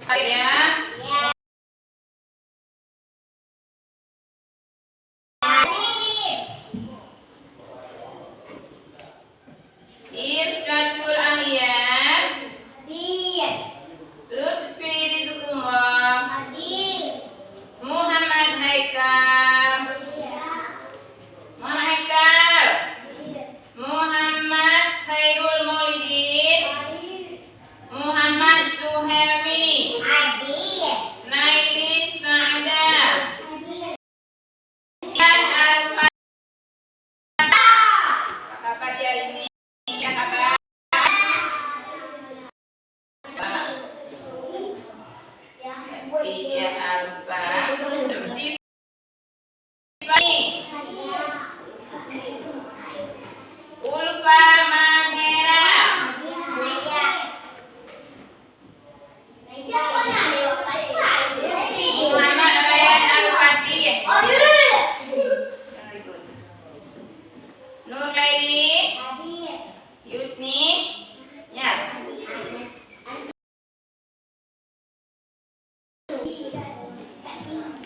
Ya. Irsyadul Aliyah. Lutfi Rizqullah. Muhammad Haikal. Muhammad Haikal. Muhammad Khairul Maulidin. Muhammad Suhelmi. Naili Saada. Dan Alfa. Kakak pagi hari ini ya kakak. Iya Alfa. Sifani. Ulfa Mahera. Muhammad Rayyan Al-Fatih. Nurlaini Yusni ya.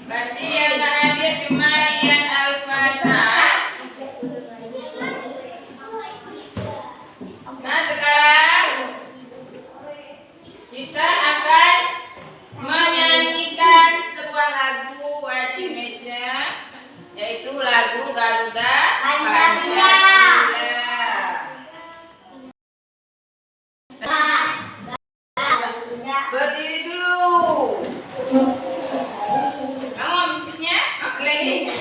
Berarti yang tak hadir cuma Rian Al-Fatah. Nah sekarang kita akan menyanyikan sebuah lagu wajib Indonesia, yaitu lagu Garuda Pancasila. Berdiri dulu. Kamu habisnya apa lagi?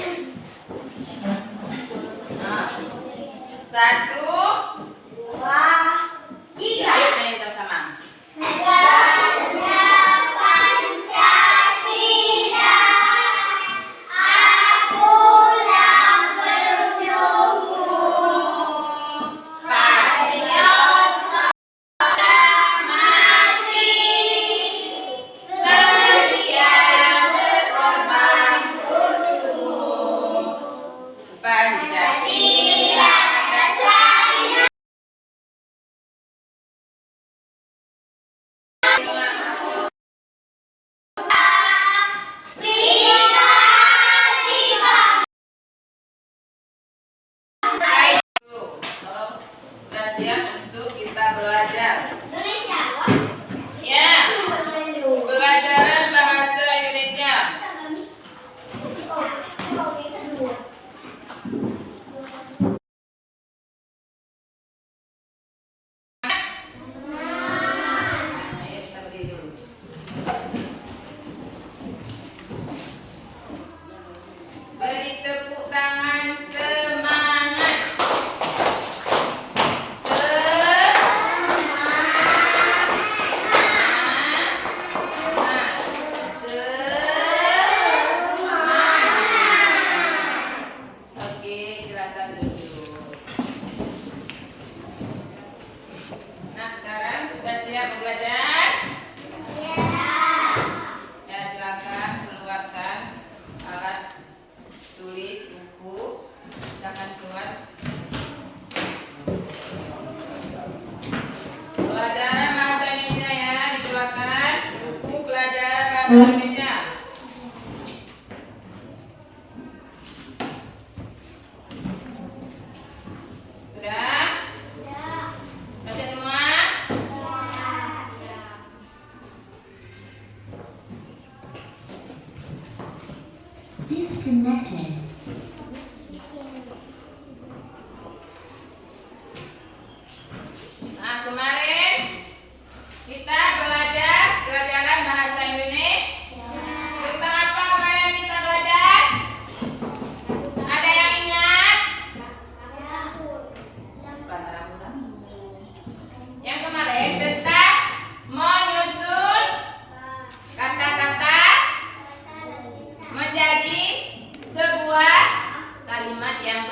Nah, 1, 2, 3. Ayo nyanyi sama-sama. Siap untuk kita belajar. Ya, pelajaran bahasa Indonesia. Ayo kita berdiri dulu. Beri tepuk tangan semangat. Nah sekarang sudah siap belajar? Ya silakan keluarkan alat tulis buku, silakan keluar. Pelajaran bahasa Indonesia ya, dikeluarkan buku pelajaran bahasa Indonesia. Sudah? Masih semua? Disconnected. Nah kemarin kita belajar pelajaran bahasa Indonesia. Tentang apa kemarin kita belajar? Ada yang ingat? Bukan rambu-rambu. Yang kemarin tentang menyusun kata-kata menjadi sebuah kalimat yang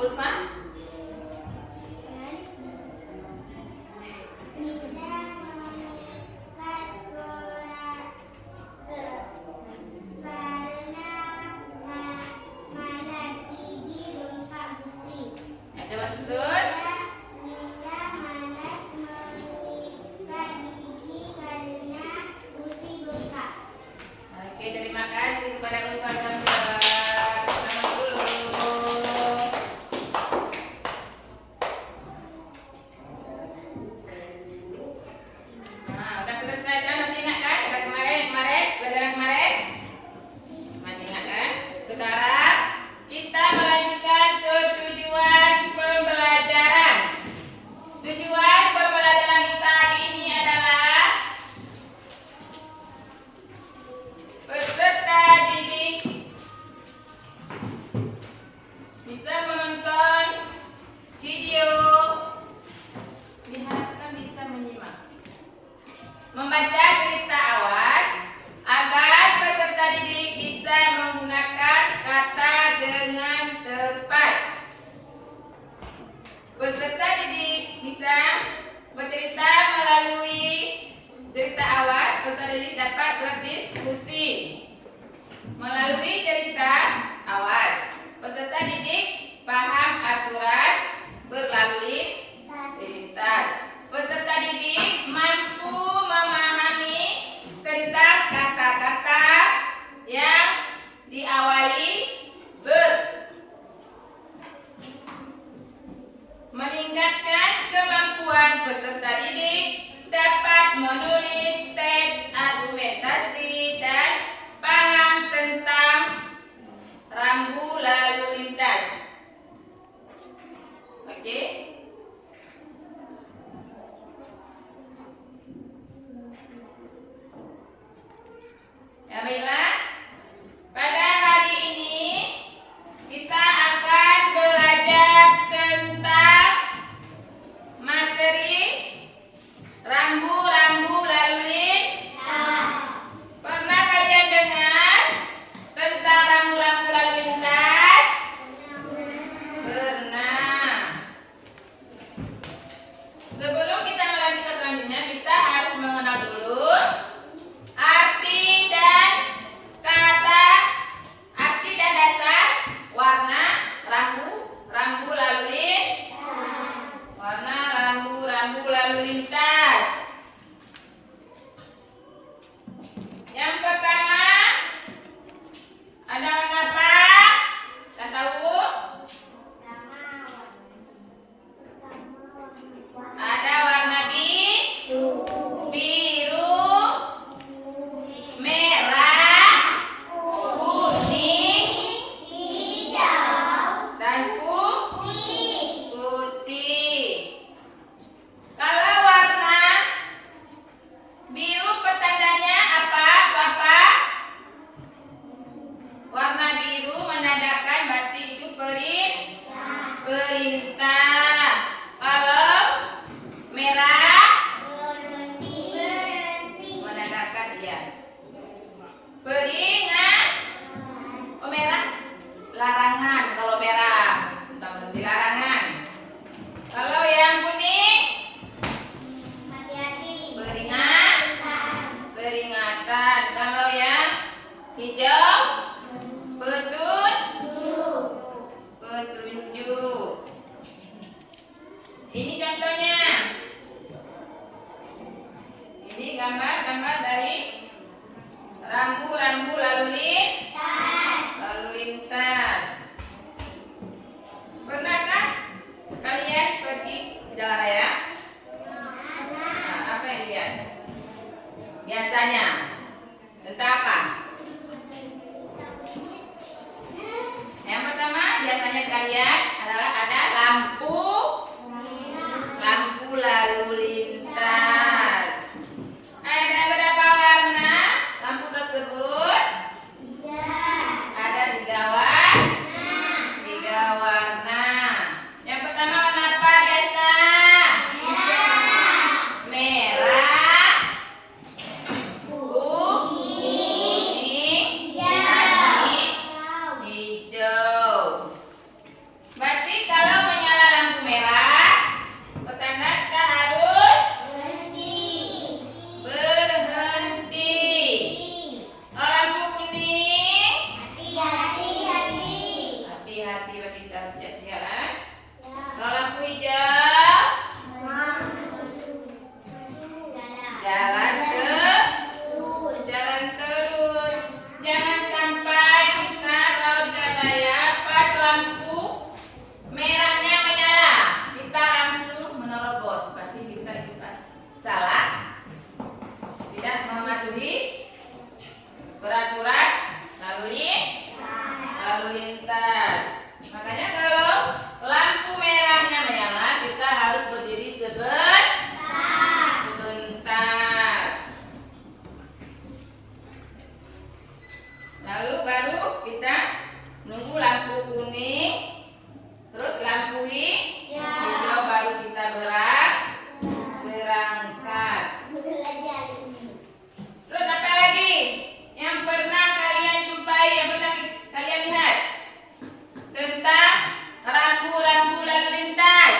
Ulfa? Ya, coba susun. Oke, terima kasih kepada Ulfa dan Mbak. Selamat dulu. Nah, udah selesai kan? Masih ingat kan? Udah kemarin, pelajaran kemarin? Masih ingat kan? Sekarang kita melanjutkan ke tujuan pembelajaran. Tujuan pembelajaran kita hari ini adalah peserta didik bisa menonton video, diharapkan bisa menyimak, membaca cerita awas agar peserta didik bisa menggunakan kata dengan tepat. Peserta didik bisa bercerita melalui cerita awas. Peserta didik dapat berdiskusi melalui cerita awas. Peserta didik paham aturan berlalu lintas. Peserta didik mampu memahami tentang kata-kata yang diawali ber. Meningkatkan kemampuan peserta didik dapat menulis teks argumentasi dan paham tentang rambu lalu lintas. Oke? Ya, baiklah. Pada hari ini kita akan belajar tentang materi rambu-rambu lalu lintas. Pernah kalian dengar tentang rambu-rambu lalu lintas? Pernah. Sebelum kita melanjutkan selanjutnya, kita harus mengenal dulu arti dan dasar warna rambu lalu lintas. Warna rambu lalu lintas. Yang pertama ada warna apa? Kita tahu? Ada warna biru, merah, kuning, dan putih. Kalau warna biru petandanya apa, Bapak? Warna biru menandakan berarti itu perintah. Kalau merah menandakan iya. Peringat. Oh, merah larangan. Kalau merah kita berhenti larangan. Kalau yang kuning peringatan. Kalau yang hijau petunjuk. Ini contohnya. Ini gambar dari rambu-rambu lalu lintas. Pernahkah kalian pergi ke jalan raya? Nah, apa yang dilihat? Biasanya tentang apa? Yang pertama biasanya kalian adalah ada lampu lalu lintas. Ada berapa warna lampu tersebut? Ada 3 warna. Yang pertama warna apa biasa? Merah, kuning, hijau. Berarti Harus siap-siap ya. Kalau lampu hijau, jalan terus. Jangan sampai kita kalau di jalan raya pas lampu merahnya menyala, kita langsung menerobos. Berarti kita salah, tidak mematuhi peraturan lalu lintas. Makanya kalau lampu merahnya menyala, kita harus berdiri sebentar. Lalu baru kita nunggu lampu kuning, terus lampu hijau, baru kita berangkat. Terus apa lagi yang pernah kalian jumpai, yang pernah kalian lihat tentang rambu-rambu lalu lintas?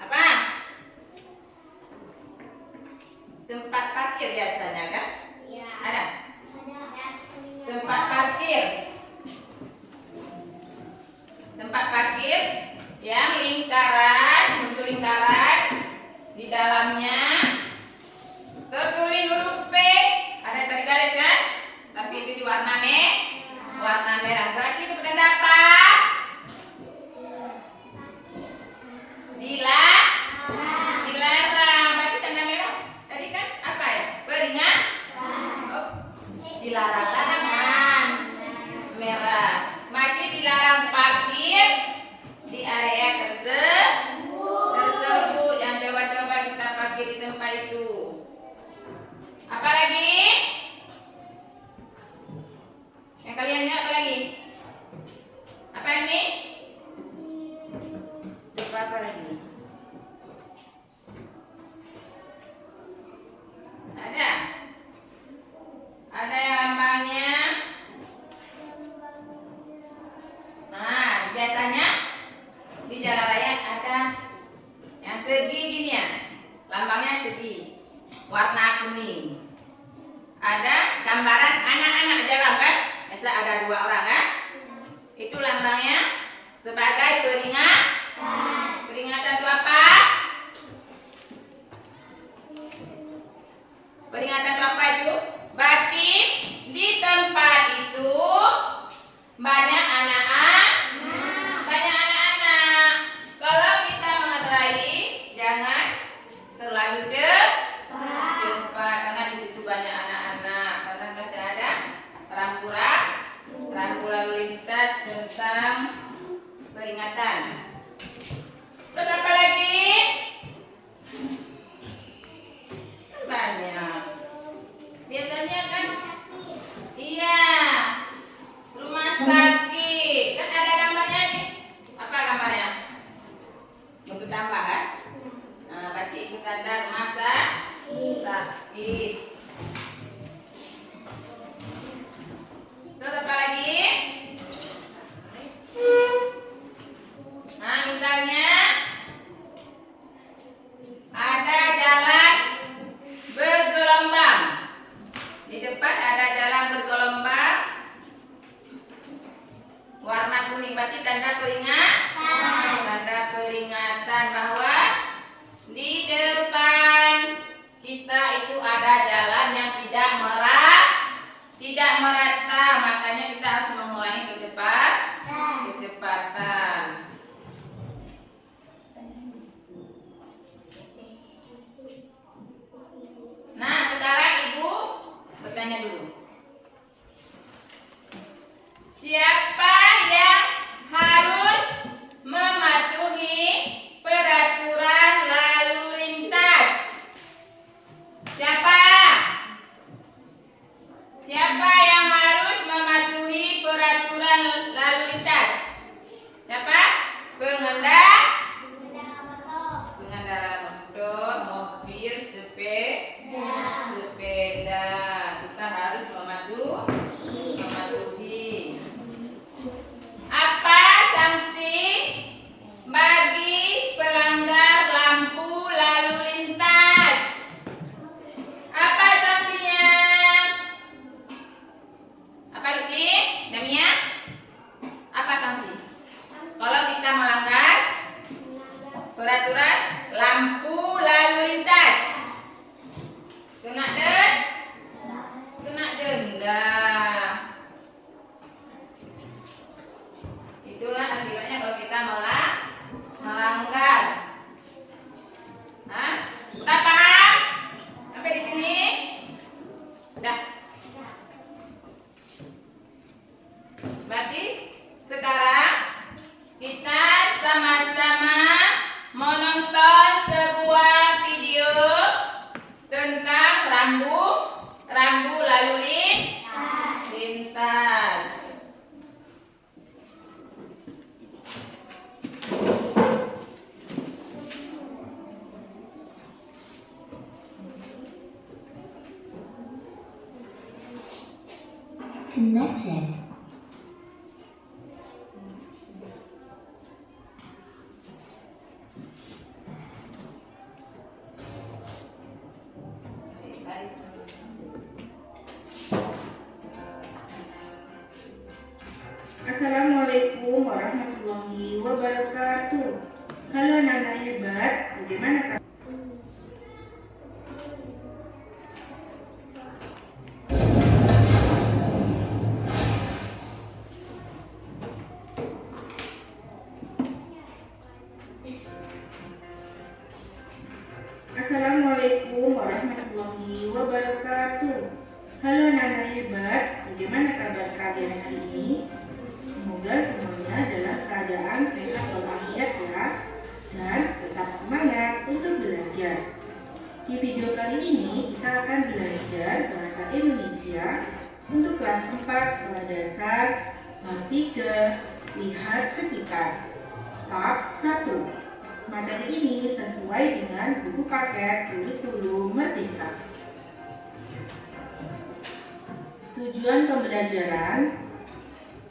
Apa? Tempat parkir biasanya kan? Ada? Tempat parkir yang lingkaran, bentuk lingkaran, di dalamnya tertulis huruf P, ada tadi garis kan? Tapi itu di warna merah. Berarti itu petanda apa? Dilarang. Berarti tanda merah tadi kan apa ya? Peringat? Oh, dilarang merah. Berarti dilarang parkir di area tersebut. Jangan coba-coba kita parkir di tempat itu. Apa lagi? Yang kalian lihat apa lagi? Apa ini? Apa lagi? Ada yang lambangnya. Nah, biasanya di jalan raya ada yang segi gini ya, lambangnya segi, warna kuning. Ada gambaran anak-anak jalan kan? Biasa ada 2 orang kan? Itu lambangnya sebagai peringatan itu apa? Peringatan itu apa itu? Berarti di tempat itu banyak anak-anak. Kalau kita mengendarai, jangan terlalu cepat karena di situ banyak anak-anak. Karena tidak ada rambu lalu lintas tentang peringatan. Terus apa lagi? Banyak. Biasanya kan, iya, rumah sakit kan ada gambarnya nih. Apa gambarnya? Untuk tambah kan? Nah, berarti itu tanda rumah sakit. Terus apa lagi? Nah, misalnya ada jalan bergelombang. Di depan ada jalan bergelombang warna kuning, berarti tanda peringatan bahwa di depan kita itu ada jalan yang tidak merata, makanya kita harus mengurangi kecepatan. Nah, sekarang Ibu bertanya dulu. Siapa yang harus mematuhi peraturan lalu lintas? Siapa yang Berarti sekarang kita sama-sama menonton sebuah video tentang rambu lalu lintas. Connected. Assalamualaikum warahmatullahi wabarakatuh. Halo anak-anak hebat, bagaimana kabar? Assalamualaikum warahmatullahi wabarakatuh. Halo anak-anak hebat, bagaimana kabar kalian hari ini? Semoga semuanya dalam keadaan sehat walafiat ya, dan tetap semangat untuk belajar. Di video kali ini kita akan belajar bahasa Indonesia untuk kelas 4 sekolah dasar bab 3, lihat sekitar. Bab 1. Materi ini sesuai dengan buku paket kurikulum Merdeka. Tujuan pembelajaran: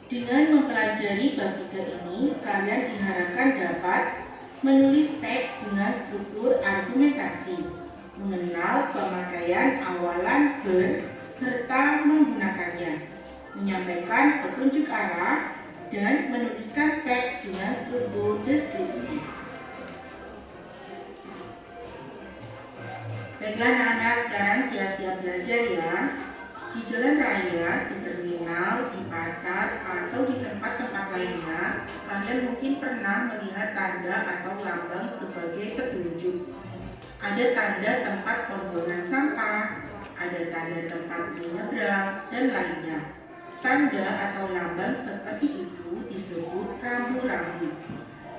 dengan mempelajari bab 3 ini, kalian diharapkan dapat menulis teks dengan struktur argumentasi, mengenal pemakaian awalan ber serta menggunakannya, menyampaikan petunjuk arah, dan menuliskan teks dengan struktur deskripsi. Baiklah anak-anak, sekarang siap-siap belajar ya. Di jalan raya, di terminal, di pasar, atau di tempat-tempat lainnya, kalian mungkin pernah melihat tanda atau lambang sebagai petunjuk. Ada tanda tempat pembuangan sampah, ada tanda tempat menyeberang, dan lainnya. Tanda atau lambang seperti itu disebut rambu-rambu.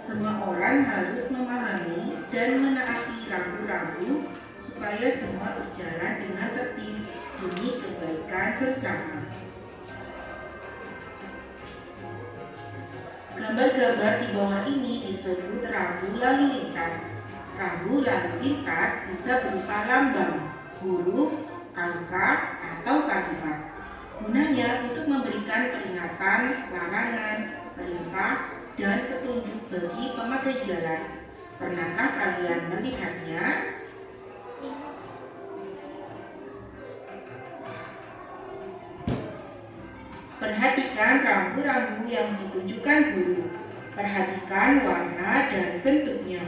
Semua orang harus memahami dan menaati rambu-rambu supaya semua berjalan dengan tertib demi kebaikan bersama. Gambar-gambar di bawah ini disebut rambu lalu lintas. Rambu lalu lintas bisa berupa lambang, huruf, angka, atau kalimat. Gunanya untuk memberikan peringatan, larangan, perintah, dan petunjuk bagi pemakai jalan. Pernahkah kalian melihatnya? Perhatikan rambu-rambu yang ditunjukkan guru. Perhatikan warna dan bentuknya.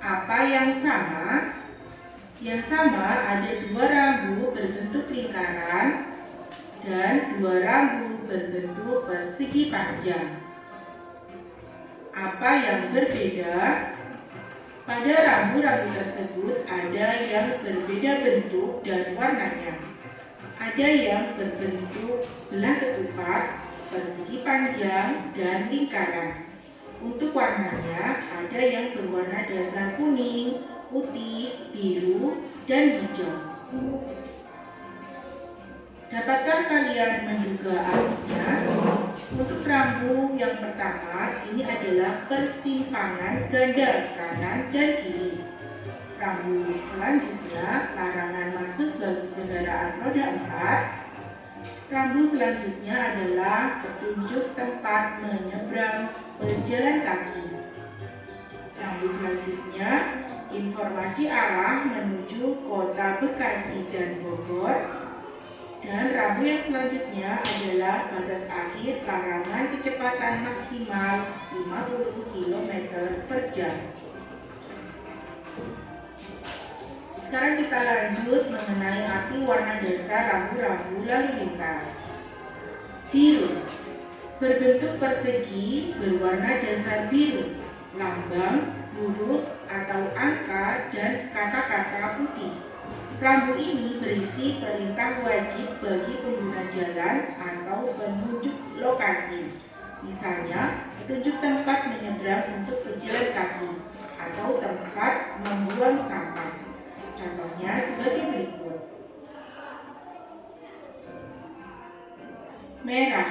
Apa yang sama? Yang sama ada 2 rambu berbentuk lingkaran dan 2 rambu berbentuk persegi panjang. Apa yang berbeda? Pada rambu-rambu tersebut ada yang berbeda bentuk dan warnanya. Ada yang berbentuk belah ketupat, persegi panjang, dan lingkaran. Untuk warnanya, ada yang berwarna dasar kuning, putih, biru, dan hijau. Dapatkah kalian menduga artinya? Untuk rambu yang pertama, ini adalah persimpangan ganda kanan dan kiri. Rambu selanjutnya, larangan masuk bagi kendaraan roda 4. Rambu selanjutnya adalah petunjuk tempat menyeberang pejalan kaki. Rambu selanjutnya, informasi arah menuju kota Bekasi dan Bogor. Dan rambu yang selanjutnya adalah batas akhir larangan kecepatan maksimal 50 km per jam. Sekarang kita lanjut mengenai arti warna dasar rambu-rambu lalu lintas. Biru, berbentuk persegi berwarna dasar biru, lambang, huruf atau angka, dan kata-kata putih. Rambu ini berisi perintah wajib bagi pengguna jalan atau penunjuk lokasi. lokasi. Misalnya, petunjuk tempat menyeberang untuk pejalan kaki atau tempat membuang sampah. Contohnya sebagai berikut. Merah,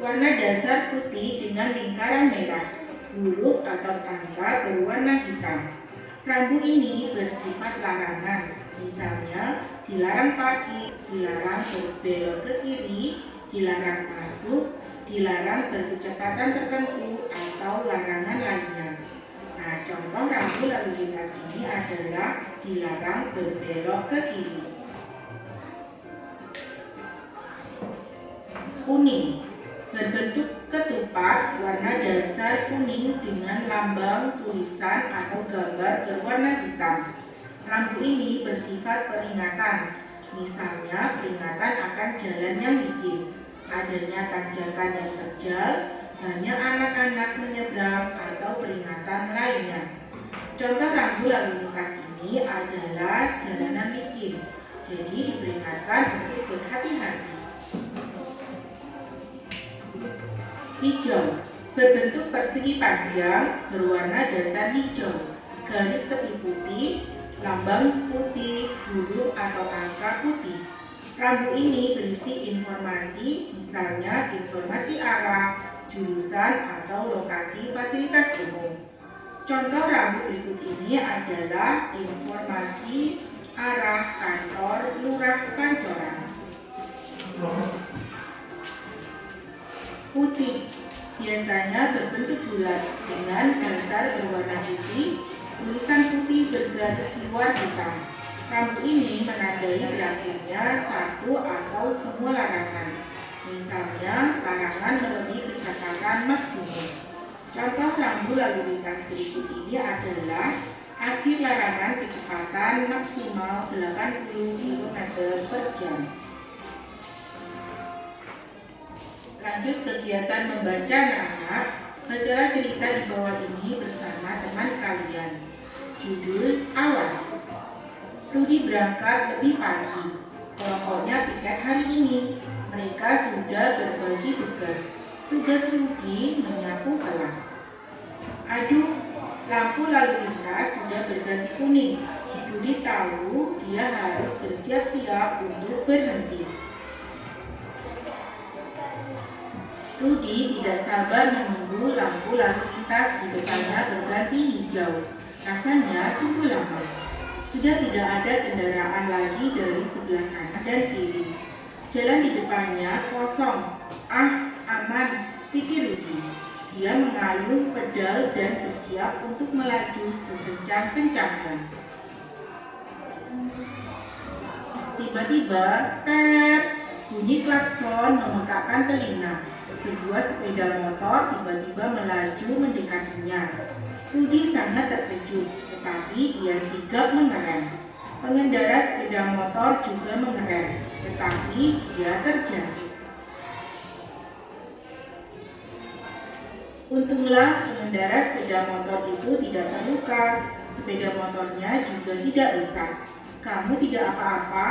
warna dasar putih dengan lingkaran merah. Huruf atau tangga berwarna hitam. Rambu ini bersifat larangan. Misalnya, dilarang parkir, dilarang berbelok ke kiri, dilarang masuk, dilarang berkecepatan tertentu, atau larangan lainnya. Nah, contoh rambu lalu lintas ini adalah dilarang berbelok ke kiri. Kuning, berbentuk ketupat, warna dasar kuning dengan lambang, tulisan, atau gambar berwarna hitam. Rambu ini bersifat peringatan. Misalnya, peringatan akan jalan yang licin, adanya tanjakan yang terjal, banyak anak-anak menyeberang, atau peringatan lainnya. Contoh rambu lalu lintas ini adalah jalanan licin, jadi diperingatkan untuk berhati-hati. Hijau, berbentuk persegi panjang, berwarna dasar hijau, garis tepi putih, lambang putih, huruf atau angka putih. Rambu ini berisi informasi, misalnya informasi arah, jurusan, atau lokasi fasilitas umum. Contoh rambu berikut ini adalah informasi arah kantor Lurah Pancoran. Putih, biasanya berbentuk bulat dengan dasar berwarna putih, tulisan putih bergaris luar hitam. Rambu ini menandai berakhirnya satu atau semua larangan. Misalnya, larangan melebihi kecepatan maksimum. Contoh rambu lalu lintas berikut ini adalah akhir larangan kecepatan maksimal 80 km per jam. Lanjut kegiatan membaca anak-anak, bacalah cerita di bawah ini bersama teman kalian. Judul Awas. Rudi berangkat lebih pagi. Kelompoknya piket hari ini. Mereka sudah berbagi tugas. Tugas Rudi menyapu kelas. Aduh, lampu lalu lintas sudah berganti kuning. Rudi tahu dia harus bersiap-siap untuk berhenti. Rudi tidak sabar menunggu lampu lalu lintas di depannya berganti hijau. Rasanya sungguh lama. Sudah tidak ada kendaraan lagi dari sebelah kanan dan kiri. Jalan di depannya kosong. Ah, aman, pikir Rudi. Dia mengaluh pedal dan bersiap untuk melaju sekencang-kencangnya. Tiba-tiba, tet, bunyi klakson memekakkan telinga. Sebuah sepeda motor tiba-tiba melaju mendekatinya. Rudi sangat terkejut, tetapi ia sigap mengerem. Pengendara sepeda motor juga mengerem, tetapi dia terjatuh. Untunglah pengendara sepeda motor itu tidak terluka. Sepeda motornya juga tidak rusak. Kamu tidak apa-apa?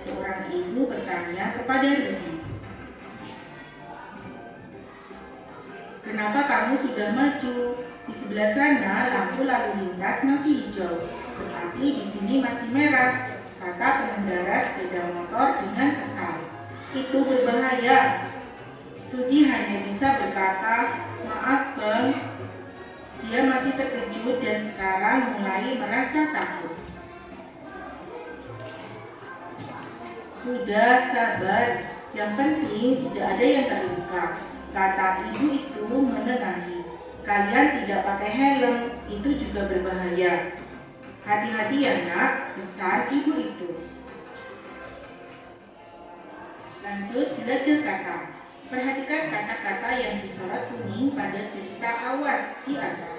Seorang ibu bertanya kepada Rudi. Kenapa kamu sudah maju? Di sebelah sana lampu lalu lintas masih hijau, tetapi di sini masih merah, kata pengendara sepeda motor dengan kesal. Itu berbahaya. Rudi hanya bisa berkata, maaf bang. Dia masih terkejut dan sekarang mulai merasa takut. Sudah sabar, yang penting tidak ada yang terluka, kata ibu itu menengahi. Kalian tidak pakai helm, itu juga berbahaya. Hati-hati ya nak, pesan ibu itu. Lanjut jelajah kata. Perhatikan kata-kata yang disorot kuning pada cerita Awas di atas.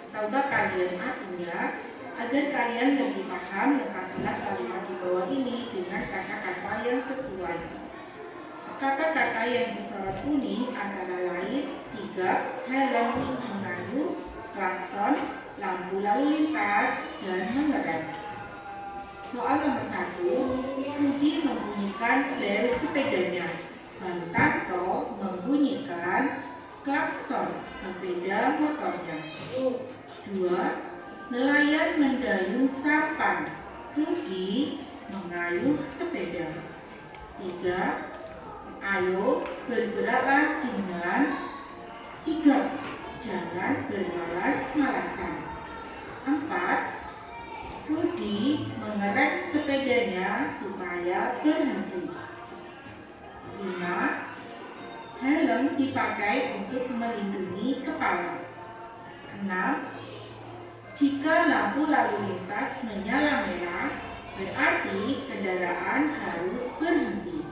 Tahukah kalian artinya? Agar kalian lebih paham, lengkapilah kalimat di bawah ini dengan kata-kata yang sesuai. Kata-kata yang disorot kuning antara lain sigap, helm, mengayu, klakson, lampu lalu lintas, dan mengerem. Soal nomor 1, Rudi membunyikan bel sepedanya. Bang Tarto membunyikan klakson sepeda motornya. 2. Nelayan mendayung sampan. Rudi mengayuh sepeda. 3. Ayo bergeraklah dengan sigap, jangan bermalas-malasan. 4. Rudi mengerek sepedanya supaya berhenti. 5. Helm dipakai untuk melindungi kepala. 6. Jika lampu lalu lintas menyala merah, berarti kendaraan harus berhenti.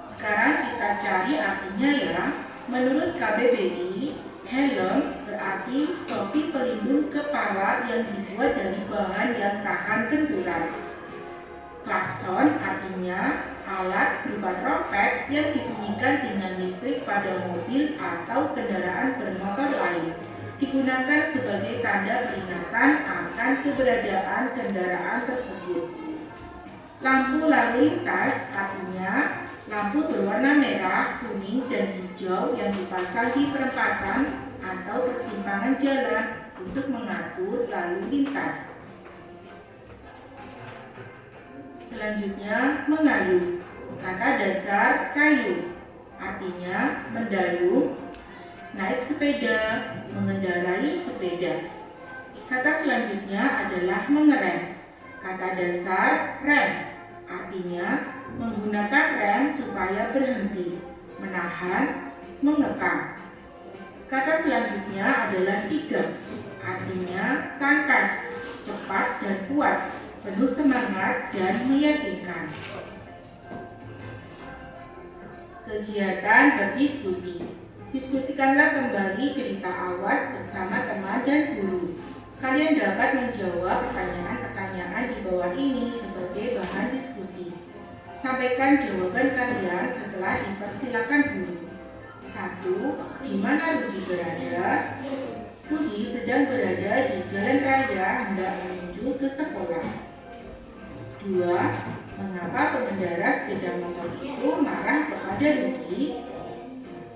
Sekarang kita cari artinya ya. Menurut KBBI, helm berarti topi pelindung kepala yang dibuat dari bahan yang tahan benturan. Klakson artinya alat berupa trompet yang dibunyikan dengan listrik pada mobil atau kendaraan bermotor lain. Digunakan sebagai tanda peringatan akan keberadaan kendaraan tersebut. Lampu lalu lintas artinya lampu berwarna merah, kuning, dan hijau yang dipasang di perempatan atau persimpangan jalan untuk mengatur lalu lintas. Selanjutnya, mengayuh. Kata dasar kayu artinya mendayung, naik sepeda, mengendarai sepeda. Kata selanjutnya adalah mengerem. Kata dasar rem artinya menggunakan rem supaya berhenti, menahan, mengekang. Kata selanjutnya adalah sigap, artinya tangkas, cepat dan kuat, penuh semangat dan meyakinkan. Kegiatan berdiskusi. Diskusikanlah kembali cerita Awas bersama teman dan guru. Kalian dapat menjawab pertanyaan-pertanyaan di bawah ini sebagai bahan diskusi. Sampaikan jawaban kalian setelah dipersilakan guru. 1. Di mana Rudi berada? Rudi sedang berada di jalan raya hendak menuju ke sekolah. 2. Mengapa pengendara sepeda motor itu marah kepada Rudi?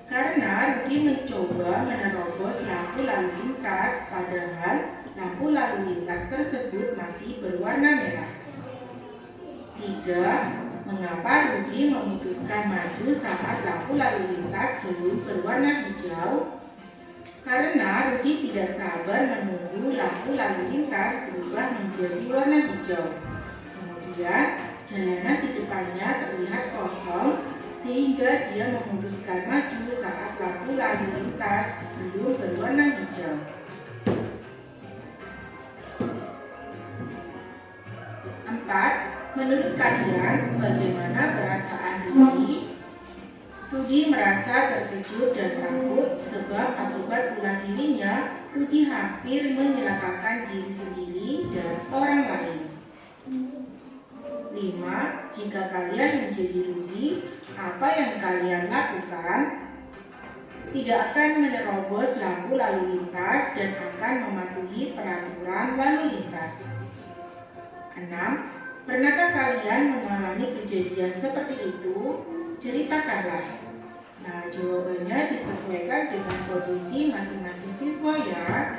Karena Rudi mencoba menerobos lampu lalu lintas, padahal lampu lalu lintas tersebut masih berwarna merah. 3. Mengapa Rudi memutuskan maju saat lampu lalu lintas belum berwarna hijau? Karena Rudi tidak sabar menunggu lampu lalu lintas berubah menjadi warna hijau. Kemudian jalanan di depannya terlihat kosong sehingga dia memutuskan maju saat lampu lalu lintas belum berwarna hijau. 4. Menurut kalian, bagaimana perasaan Rudi? Rudi merasa terkejut dan takut sebab akibat ulah dirinya, Rudi hampir menyelakakan diri sendiri dan orang lain. 5. Jika kalian menjadi Rudi, apa yang kalian lakukan? Tidak akan menerobos lampu lalu lintas dan akan mematuhi peraturan lalu lintas. 6. Pernahkah kalian mengalami kejadian seperti itu? Ceritakanlah. Nah, jawabannya disesuaikan dengan kondisi masing-masing siswa ya.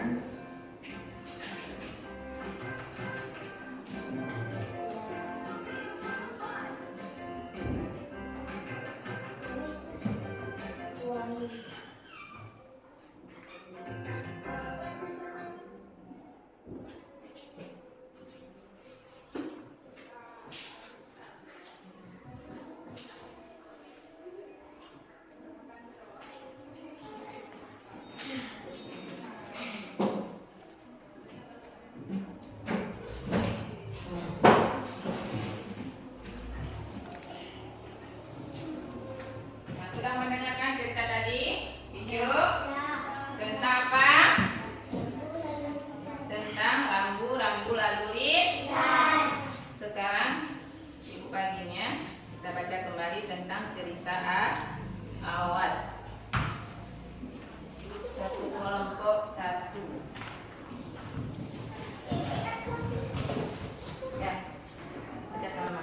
Sudah mendengarkan cerita tadi? Video? Tentang apa? Tentang rambu-rambu lalu lintas. Sekarang ibu baginya kita baca kembali tentang cerita Awas. Satu kelompok 1. Ya, baca sama.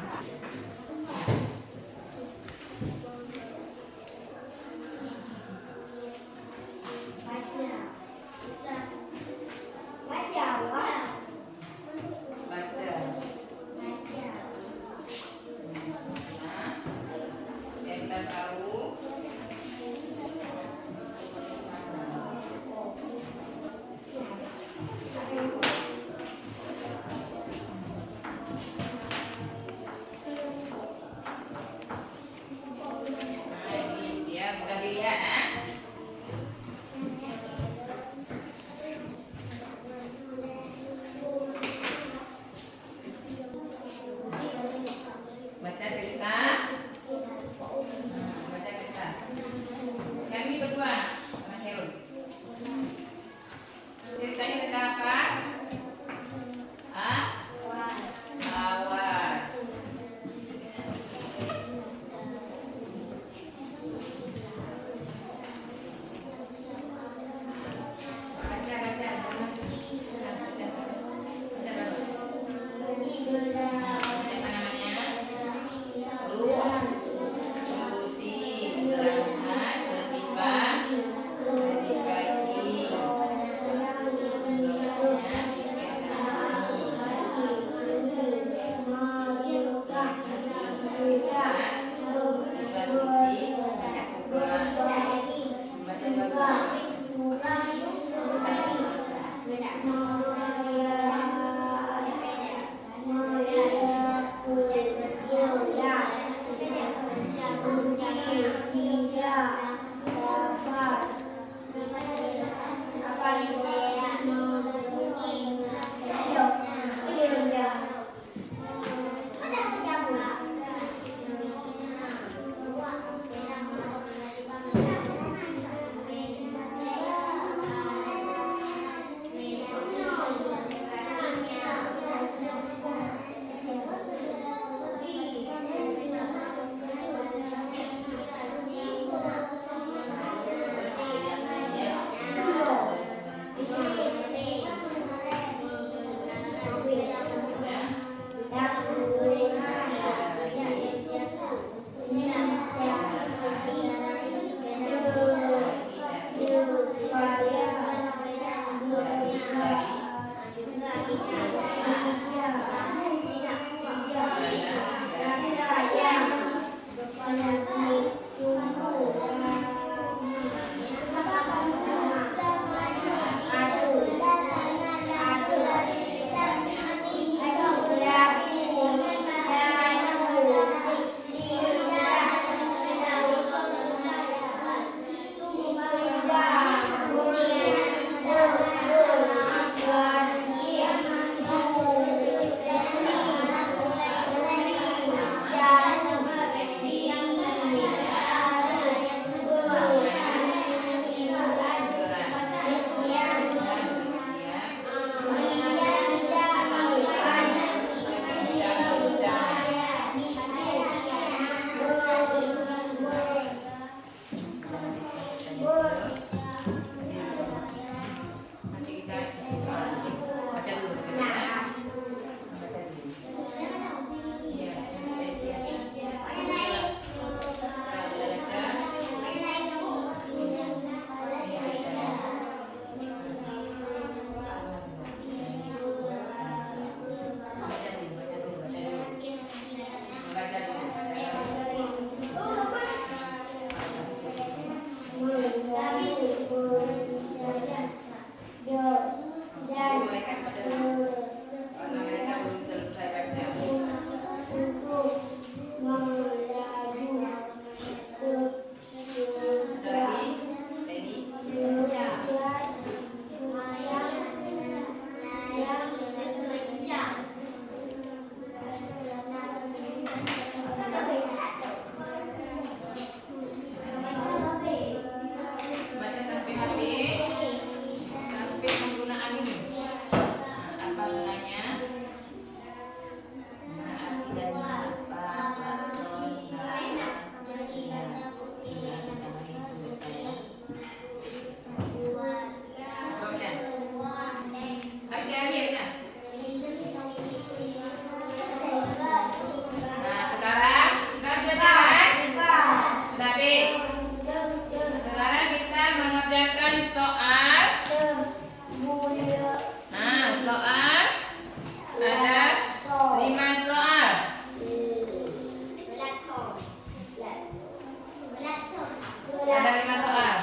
Ada 5 soal.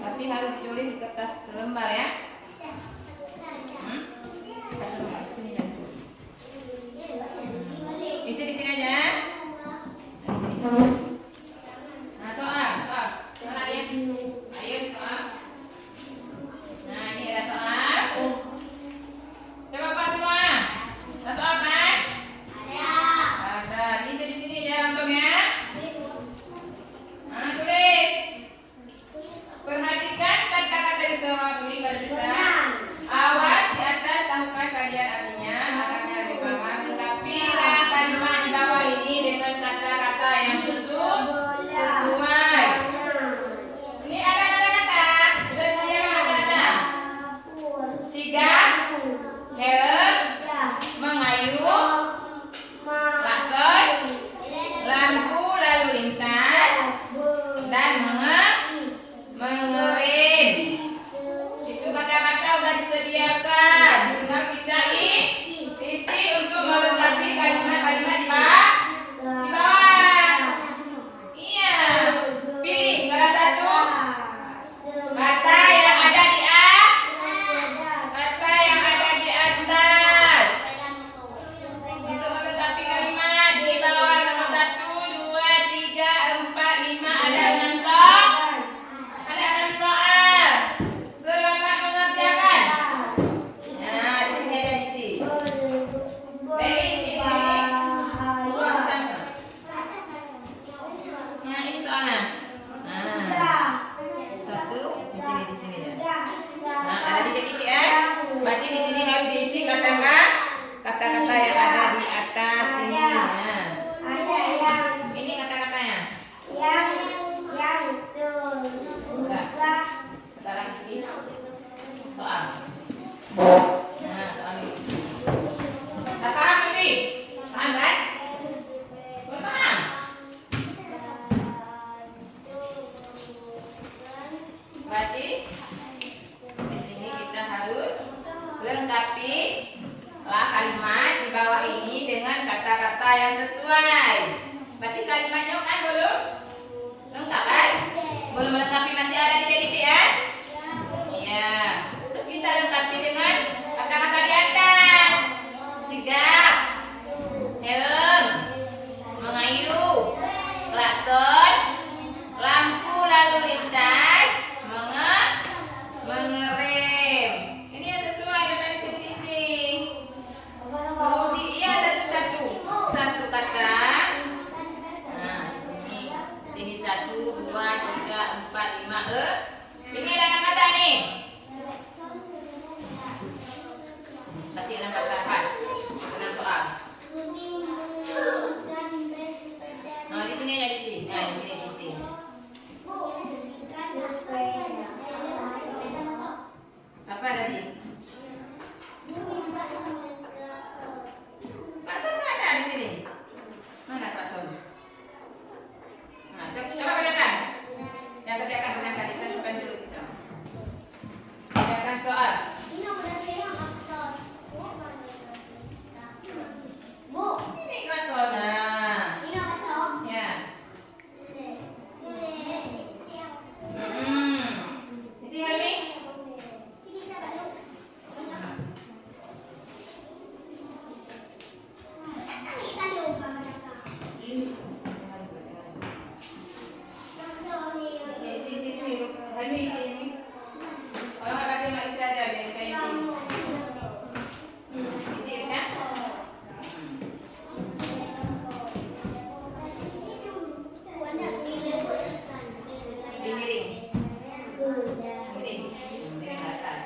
Tapi harus ditulis di kertas selembar ya. Kertas selembar di sini ya. Isi di sini aja. Isi di sini. Nah, soal. Soal ya. Ayo soal. Nah, ini ada soal. Coba apa semua? Ada soal kan? Ada. Isi di sini ya langsung ya. Nah, tulis. Perhatikan kata-kata di soal ini pada kita. Awas di atas, tahukan kalian artinya. Alatnya di bawah. Lengkapilah kalimat di bawah ini dengan kata-kata yang sesuai. Ini ada kata-kata. Sudah saya kata-kata. Sigap, helm, mengayuh, klakson, lampu lalu lintas, dan mengerem. Itu kata-kata sudah disediakan. Tinggal kita isi untuk melengkapi kalimat-kalimat di bawah. Iya. Pilih salah satu kata yang ada di kata yang ada di atas. Untuk melengkapi kalimat di bawah nomor 1, 2, 3, 4, 5 ada 6 soal. Ada 6 soal. Selamat mengerjakan. Nah, di sini ada diisi. Isi ini. Sama-sama. Nah, ini soalnya. Nah, 1 di sini ya. Nah, ada titik-titik ya. Berarti di sini harus diisi kata-kata yang ada di atas ini. Nah, ini kata-katanya. Udah. Sekarang isi soal. Nah, soal ini isi. Paham ini? Paham kan? Paham? Berarti di sini kita harus lengkapi kalimat di bawah ini dengan kata-kata yang sesuai. Berarti kalimatnya kan belum lengkap kan? Belum melengkapi, masih ada titik-titik ya? Iya. Terus kita lengkapi dengan kata-kata di atas. Sigap, helm, mengayuh, klakson, lampu lalu lintas, mengerem. Ini yang sesuai dengan isi-isi. Rudi, iya satu-satu. Satu kata. Nah, sini 1, 2, 3, 4, 5. Ini ada 6 kata nih. Berarti 6 kata apa? 6 soal. Nah, di sini ya di sini. Nah, di sini di sini. Apa tadi? Pak Son ada di sini. Mana Pak Son? Nah, coba kerjakan. Yang kerjakan dengan tadi saya bukan dulu bisa. Kerjakan soal. Ini kelas soal. Nah, ya. Isi Helmi. Helmi isi ini. Kalau nggak kasih mak isi aja biar saya isi. Isi Irsya. Miring. Miring ke atas.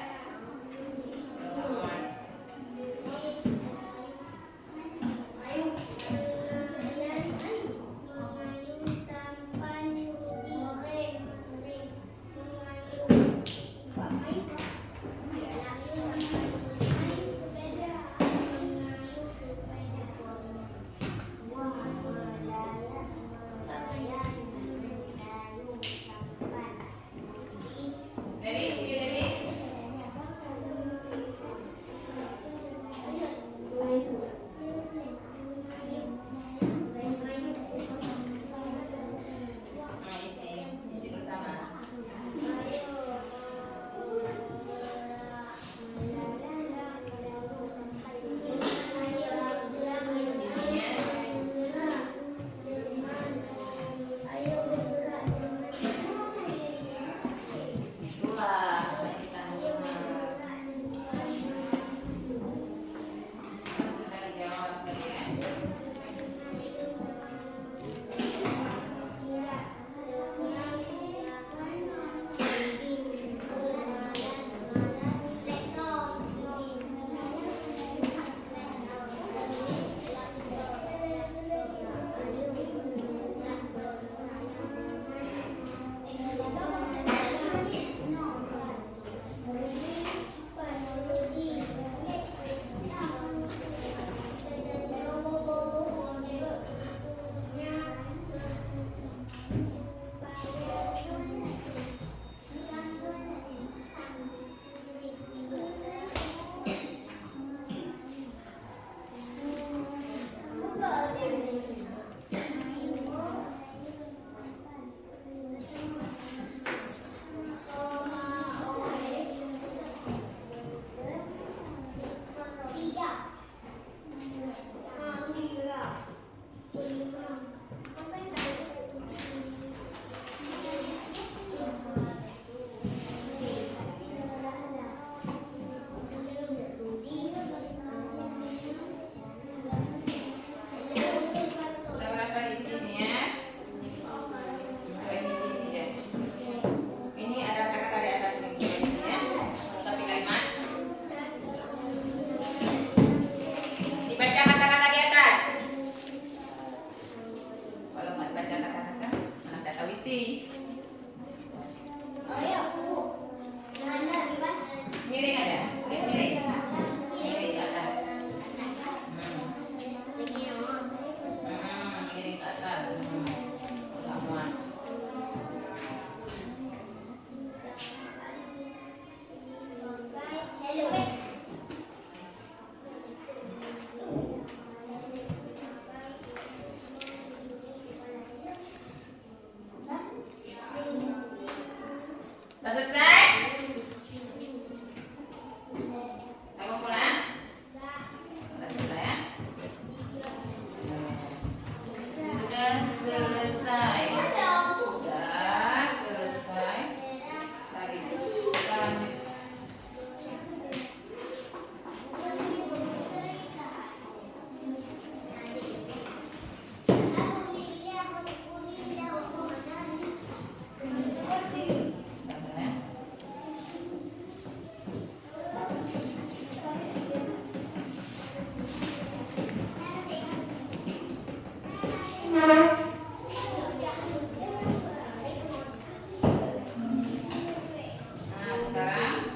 isi. Miring ada? Tulis miring. Miring ke atas. Miring ke atas. Lama. Sudah selesai? Ayo pulang. Sudah selesai ya? Sudah selesai. Sudah selesai. Habis. Kita lanjut. Nah, sekarang,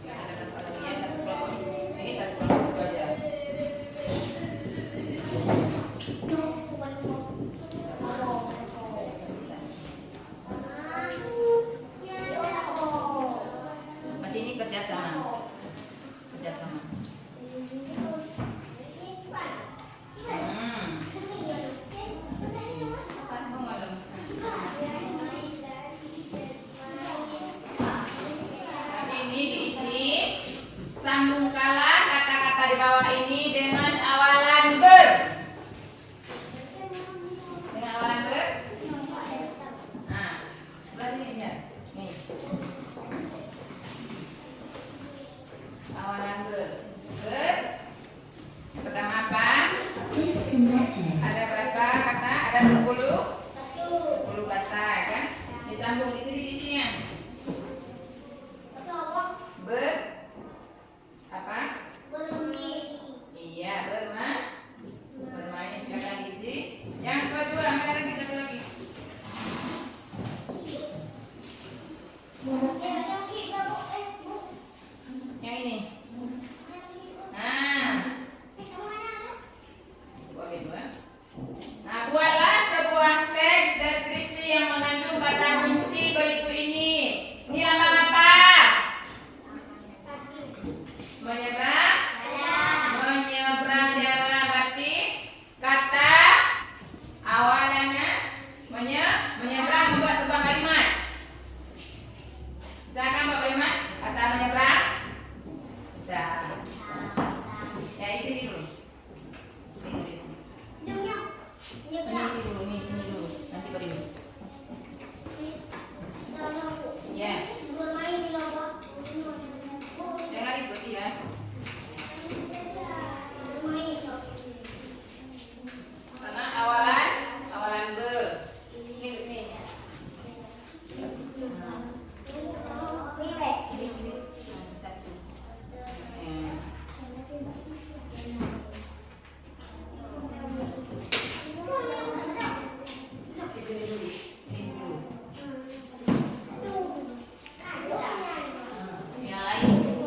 ada persoalan ya, satu kelompok ini satu kelompok aja. Bisa. Berarti ini kerjasama. Kerjasama. Ini diisi, sambungkanlah kata-kata di bawah ini dengan awalan ber. Dengan awalan ber. Nah, sebelah sini lihat. Nih. Awalan ber. Ber. Pertama apa? Ada berapa kata? Ada 10. 10 kata ya kan? Disambung di sini isinya. Ber apa? Iya, bermain. Silakan isi. Yang kedua, mana lagi? Satu lagi. Yang ini. Nah, buatlah sebuah teks deskripsi yang mengandung kata kunci berikut ini. Ini lambang apa? Menyeberang. Menyeberang jalan berarti kata awalannya menyeberang membuat sebuah kalimat. Bisa kan Pak kalimat? Kata menyeberang? Bisa. Ya isi dulu. Ini isi dulu, ini dulu. Nanti baru ini. Ya. Jangan ikuti ya. Karena awalan ber. Ini. Ini satu. Di sini dulu. Ini dulu. Yang lain di sini.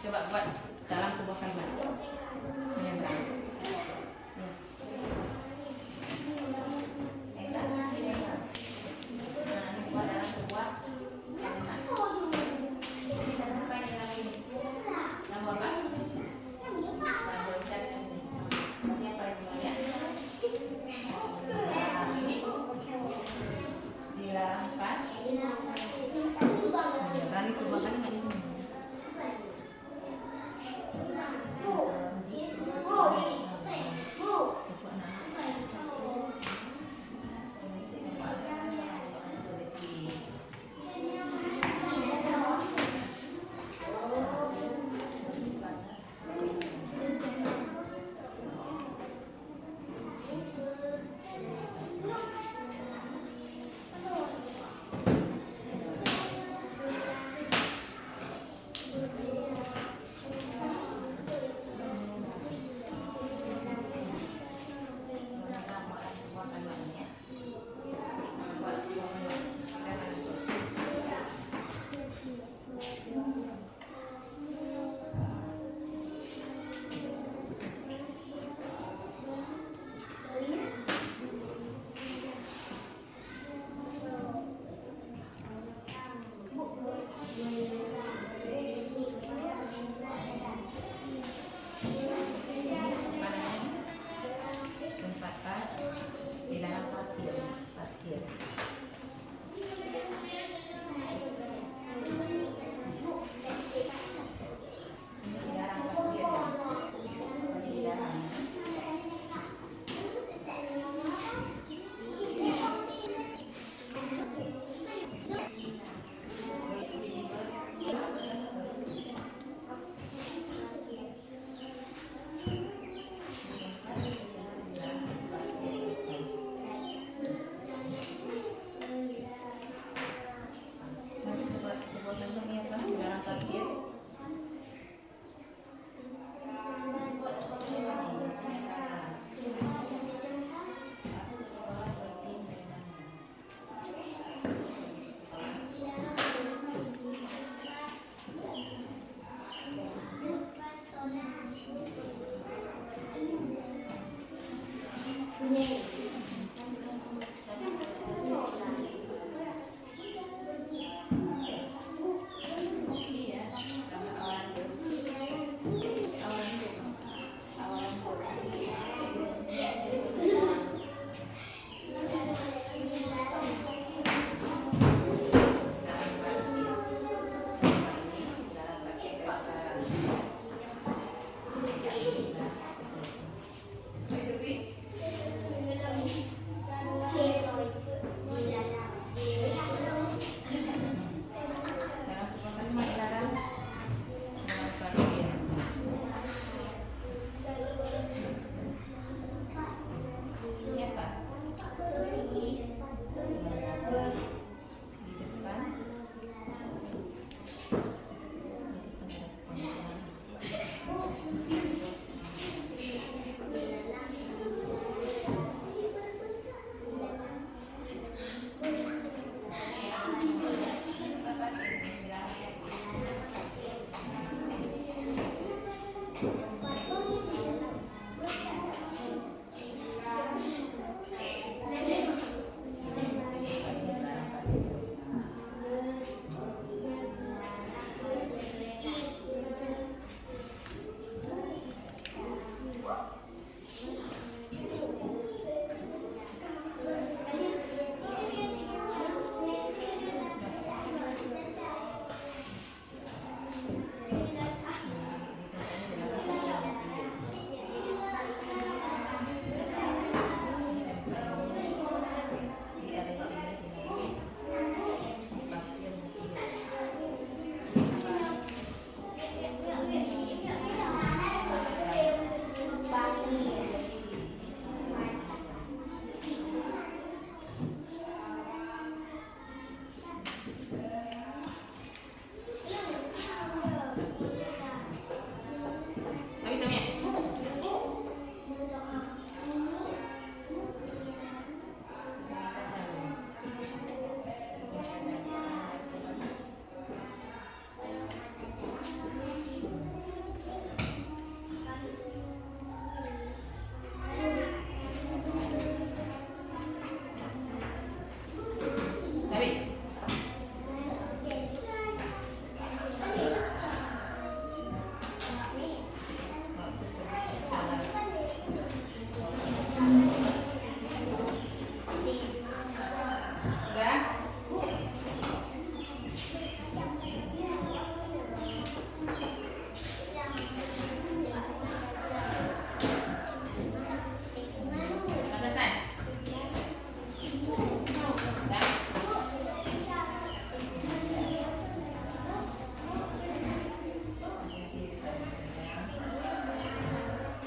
Coba buat dalam sebuah kalimat.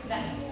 Udah.